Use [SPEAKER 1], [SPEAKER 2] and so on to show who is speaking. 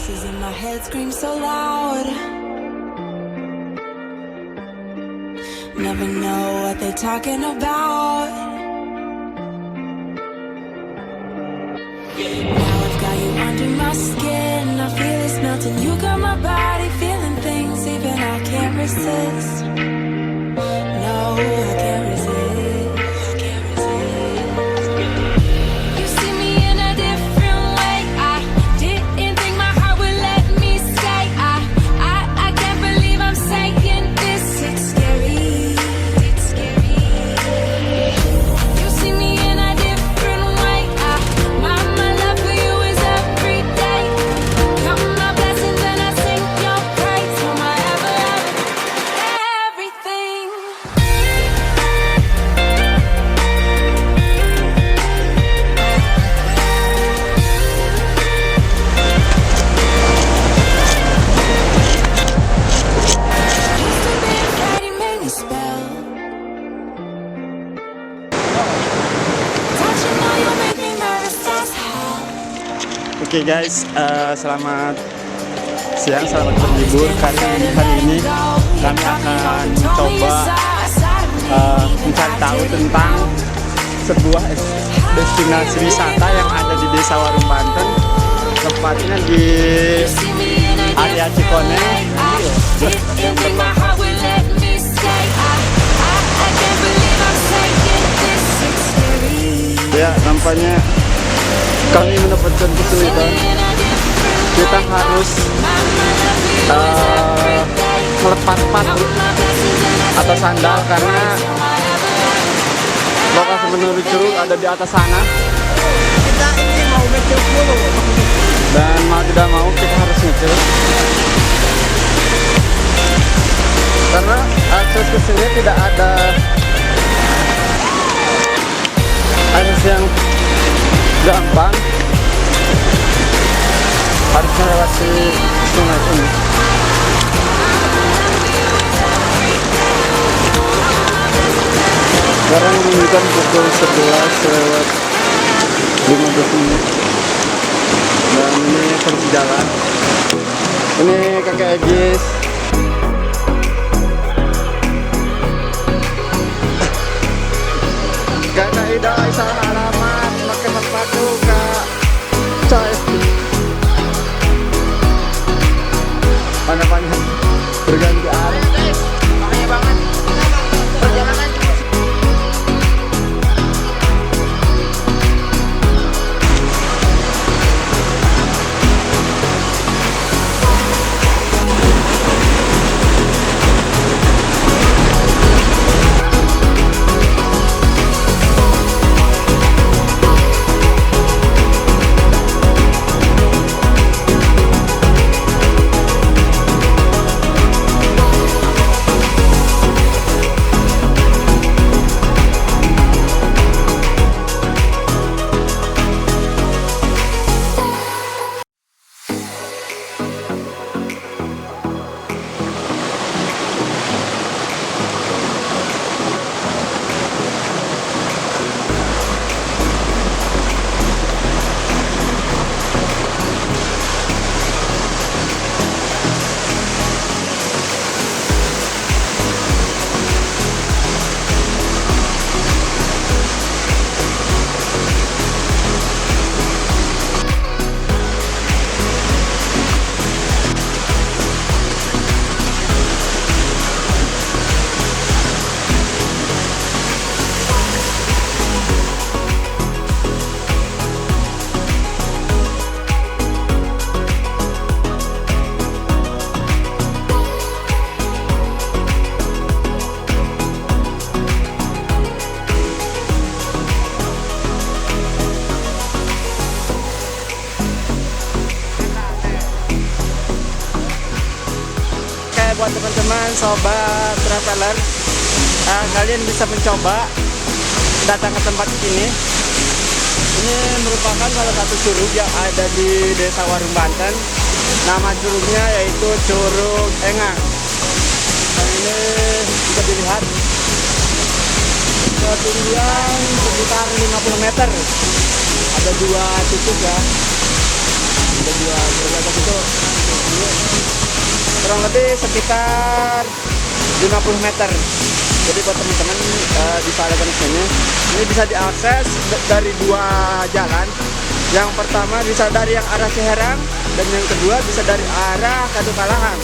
[SPEAKER 1] voices in my head scream so loud. Never know what they're talking about. Now I've got you under my skin. I feel it's melting. You got my body feeling things even I can't resist. No, I can't resist. I can't resist. You see me in a different way. I didn't think my heart would let me stay. I can't believe I'm saying this. It's scary. It's scary. You see me in a different way. My love for you is every day. Count my blessings and I sing your praise. For my ever, everything. Used to be afraid he made me spell. Touching all you make me nervous as hell.
[SPEAKER 2] Oke guys, selamat siang, selamat berlibur. Hari ini kami akan mencoba mencari tahu tentang sebuah destinasi wisata yang ada di Desa Warung Banten, tepatnya di area Cikoneng. Ya, nampaknya kami mendapatkan kesulitan. Kita harus melepas sepatu atau sandal karena lokasi menurut curug ada di atas sana.
[SPEAKER 3] Kita ini mau ngecil dulu.
[SPEAKER 2] Dan mau tidak mau kita harus ngecil karena akses ke sini tidak ada akses yang gampang, harus melewati sungai ini. Sekarang menunjukkan pukul 11:15 dan ini terus jalan. Ini kakek Egis. Kakak Ida salah alamat, pakai sepatu kak coy. Panah-panah berganti arah.
[SPEAKER 3] Makanya banget. Perjalanan
[SPEAKER 2] buat teman-teman sobat traveler, kalian bisa mencoba datang ke tempat ini. Ini merupakan salah satu curug yang ada di Desa Warung Banten. Nama curugnya yaitu Curug Engang. Nah, ini bisa dilihat ketinggian sekitar 50 meter. Ada dua titik ya. Ada dua titik itu kurang lebih sekitar 50 meter. Jadi buat teman-teman bisa ada ke sini. Ini bisa diakses dari dua jalan. Yang pertama bisa dari yang arah Ciherang dan yang kedua bisa dari arah Kadukalahang.